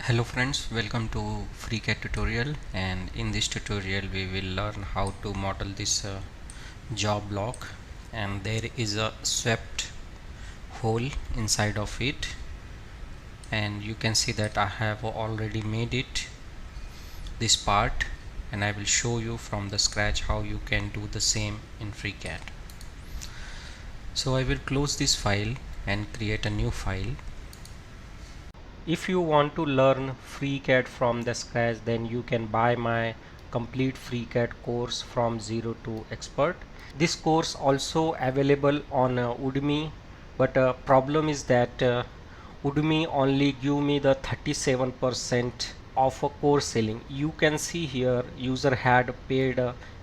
Hello friends, welcome to FreeCAD tutorial, and in this tutorial we will learn how to model this job block. And there is a swept hole inside of it, and you can see that I have already made it this part, and I will show you from the scratch how you can do the same in FreeCAD. So I will close this file and create a new file. If you want to learn FreeCAD from the scratch, then you can buy my complete FreeCAD course from zero to expert. This course also available on Udemy, but problem is that Udemy only give me the 37% of a course selling. You can see here user had paid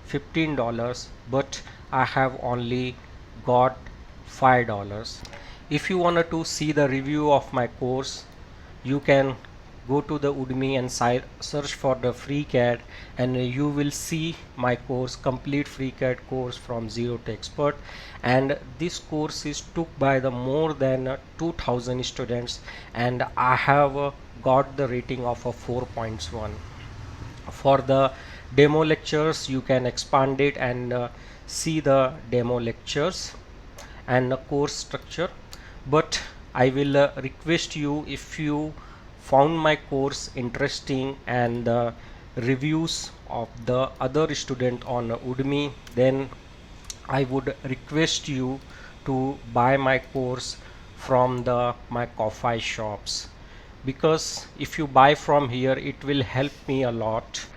$15, but I have only got $5. If you wanted to see the review of my course, you can go to the Udemy and search for the FreeCAD, and you will see my course, complete FreeCAD course from zero to expert. And this course is took by the more than 2000 students, and I have got the rating of a 4.1. For the demo lectures, you can expand it and see the demo lectures and the course structure. But I will request you, if you found my course interesting and the reviews of the other student on Udemy, then I would request you to buy my course from my coffee shops, because if you buy from here it will help me a lot.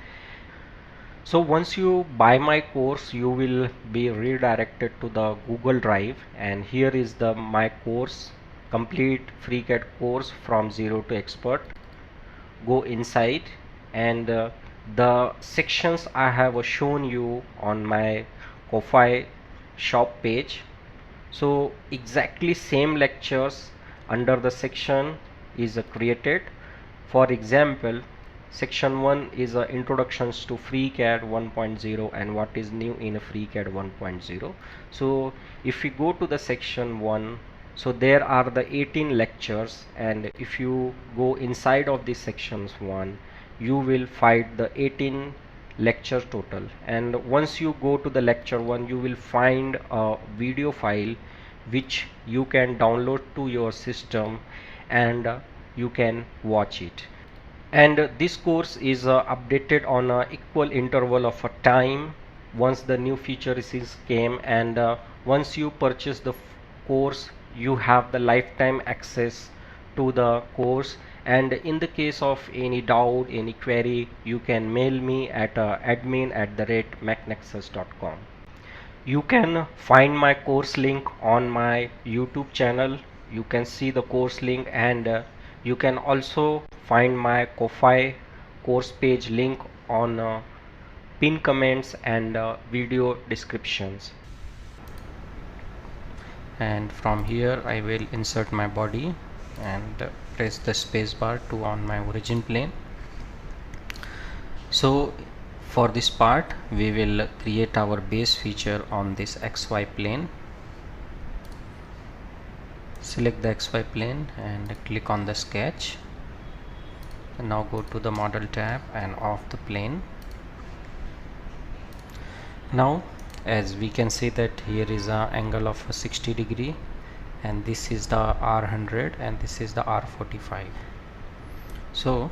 So once you buy my course, you will be redirected to the Google Drive, and here is the my course, complete FreeCAD course from zero to expert. Go inside, and the sections I have shown you on my Ko-Fi shop page. So exactly same lectures under the section is created. For example, section 1 is introductions to FreeCAD 1.0 and what is new in FreeCAD 1.0. So if we go to the section 1, so there are the 18 lectures, and if you go inside of this sections 1, you will find the 18 lecture total. And once you go to the lecture 1, you will find a video file which you can download to your system, and you can watch it. And this course is updated on a equal interval of a time once the new features came, and once you purchase the course, you have the lifetime access to the course. And in the case of any doubt, any query, you can mail me at admin@mechnexus.com. You can find my course link on my YouTube channel. You can see the course link, and you can also find my Ko-Fi course page link on pin comments and video descriptions. And from here I will insert my body and press the space bar to on my origin plane. So for this part we will create our base feature on this XY plane. Select the XY plane and click on the sketch, and now go to the model tab and off the plane. Now as we can see that here is an angle of 60 degree, and this is the R100 and this is the R45. So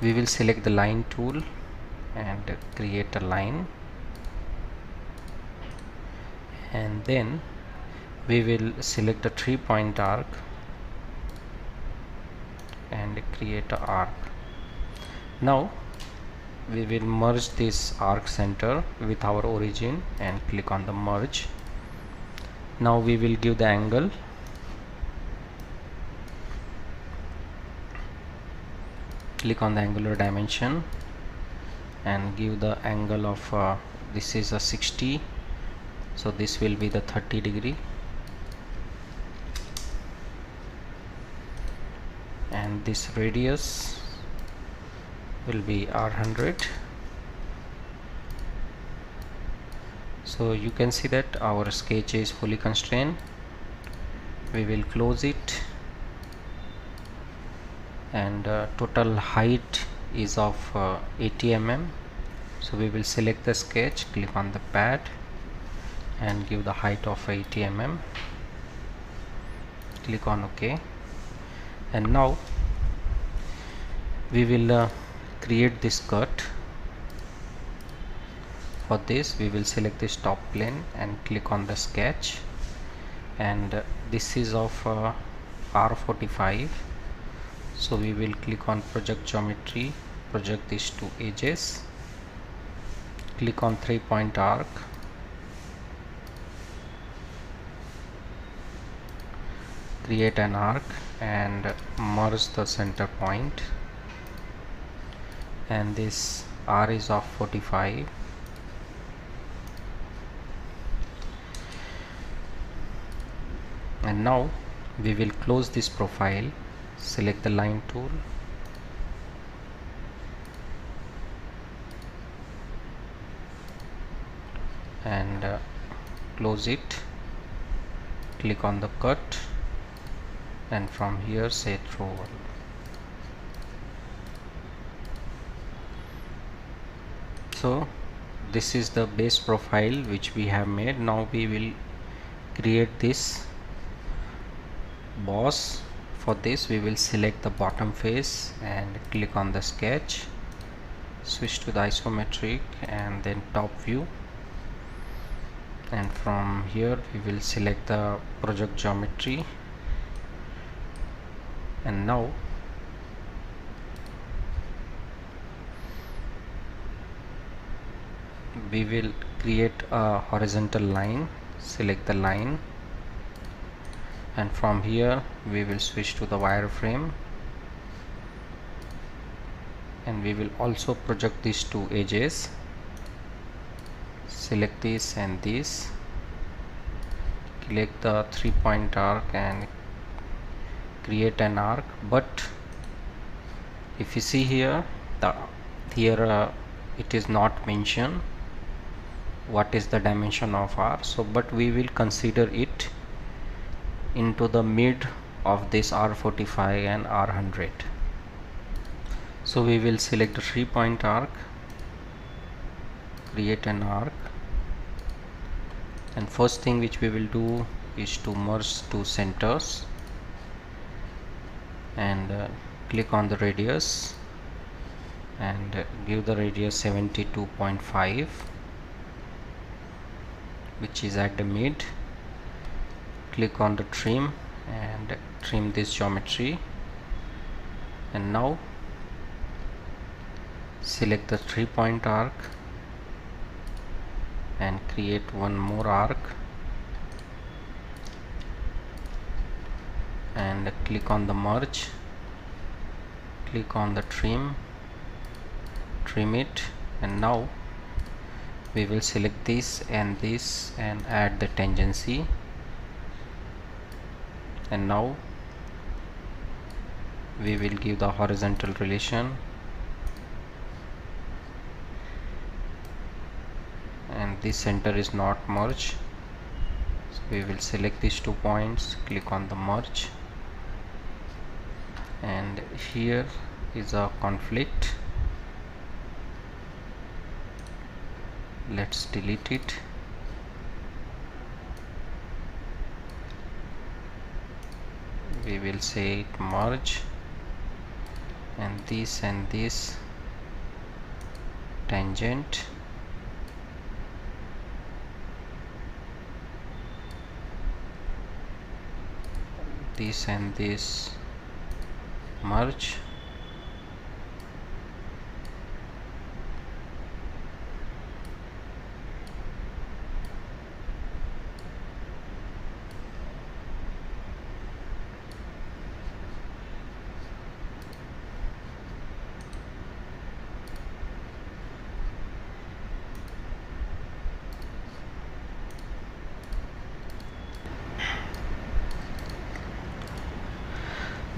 we will select the line tool and create a line, and then we will select the 3-point arc and create an arc. Now we will merge this arc center with our origin and click on the merge. Now we will give the angle. Click on the angular dimension and give the angle of this is a 60, so this will be the 30 degree, and this radius will be R100. So you can see that our sketch is fully constrained. We will close it and total height is of 80 mm. So we will select the sketch, click on the pad and give the height of 80 mm, click on OK. And now we will create this cut. For this we will select this top plane and click on the sketch, and this is of R45. So we will click on project geometry, project these two edges, click on 3-point arc, create an arc and merge the center point, and this R is of 45. And now we will close this profile, select the line tool, and close it, click on the cut, and from here say through all. So this is the base profile which we have made. Now we will create this boss. For this we will select the bottom face and click on the sketch, switch to the isometric and then top view, and from here we will select the project geometry. And now we will create a horizontal line, select the line, and from here we will switch to the wireframe, and we will also project these two edges, select this and this, click the 3-point arc and create an arc. But if you see here, it is not mentioned what is the dimension of R, so but we will consider it into the mid of this R45 and R100. So we will select the 3-point arc, create an arc, and first thing which we will do is to merge two centers, and click on the radius and give the radius 72.5, which is at the mid. Click on the trim and trim this geometry, and now select the 3-point arc and create one more arc, and click on the merge, click on the trim it, and now we will select this and add the tangency. And now we will give the horizontal relation, and this center is not merged, so we will select these 2 points, click on the merge, and here is a conflict. Let's delete it. We will say it merge, and this tangent, this and this merge,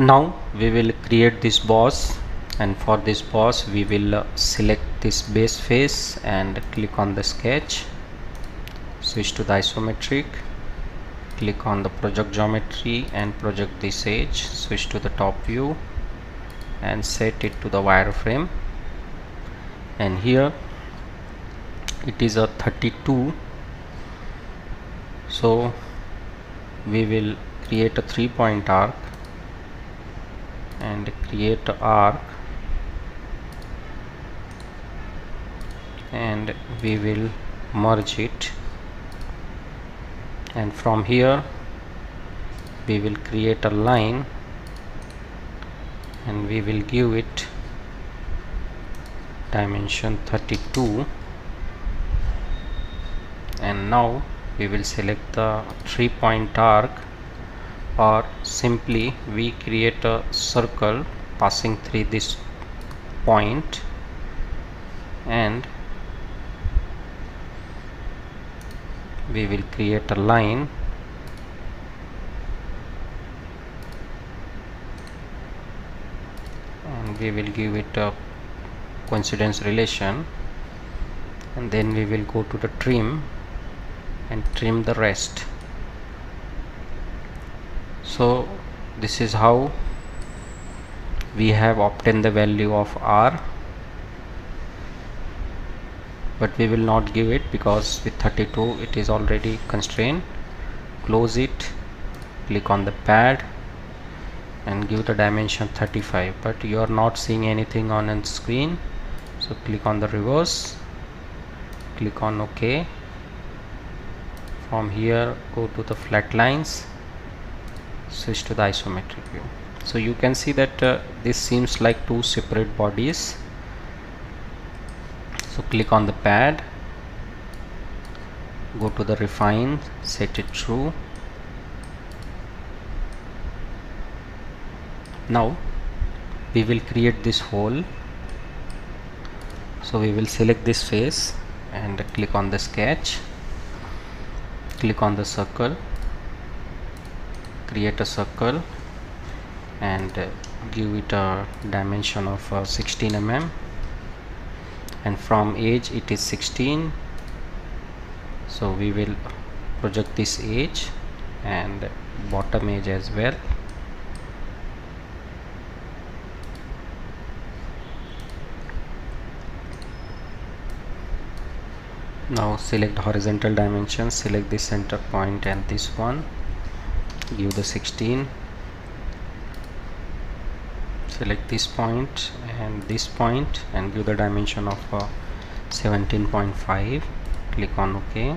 Now we will create this boss, and for this boss we will select this base face and click on the sketch, switch to the isometric, click on the project geometry and project this edge, switch to the top view and set it to the wireframe, and here it is a 32, so we will create a 3-point arc and create an arc, and we will merge it, and from here we will create a line and we will give it dimension 32, and now we will select the 3-point arc, or simply we create a circle passing through this point, and we will create a line and we will give it a coincidence relation, and then we will go to the trim and trim the rest. So this is how we have obtained the value of R, but we will not give it because with 32 it is already constrained. Close it, click on the pad and give the dimension 35, but you are not seeing anything on the screen, so click on the reverse, click on OK. From here go to the flat lines, switch to the isometric view. So you can see that this seems like two separate bodies. So click on the pad, go to the refine, set it true. Now we will create this hole, so we will select this face and click on the sketch, click on the circle, create a circle and give it a dimension of 16 mm, and from edge it is 16, so we will project this edge and bottom edge as well. Now select horizontal dimensions, select this center point and this one, give the 16, select this point and give the dimension of 17.5, click on OK.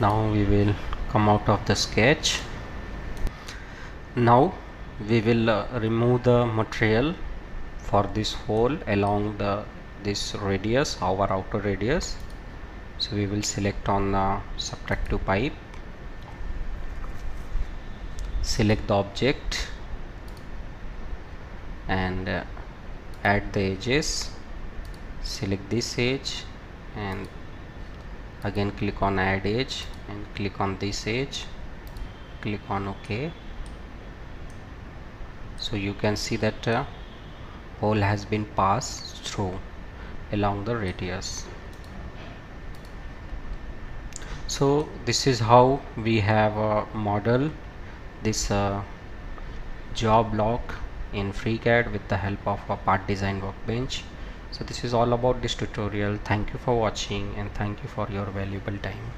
Now we will come out of the sketch. Now we will remove the material for this hole along this radius, our outer radius. So we will select on subtractive pipe, select the object and add the edges, select this edge and again click on add edge and click on this edge, click on OK. So you can see that hole has been passed through along the radius. So this is how we have modeled this job block in FreeCAD with the help of a Part Design Workbench. So this is all about this tutorial. Thank you for watching and thank you for your valuable time.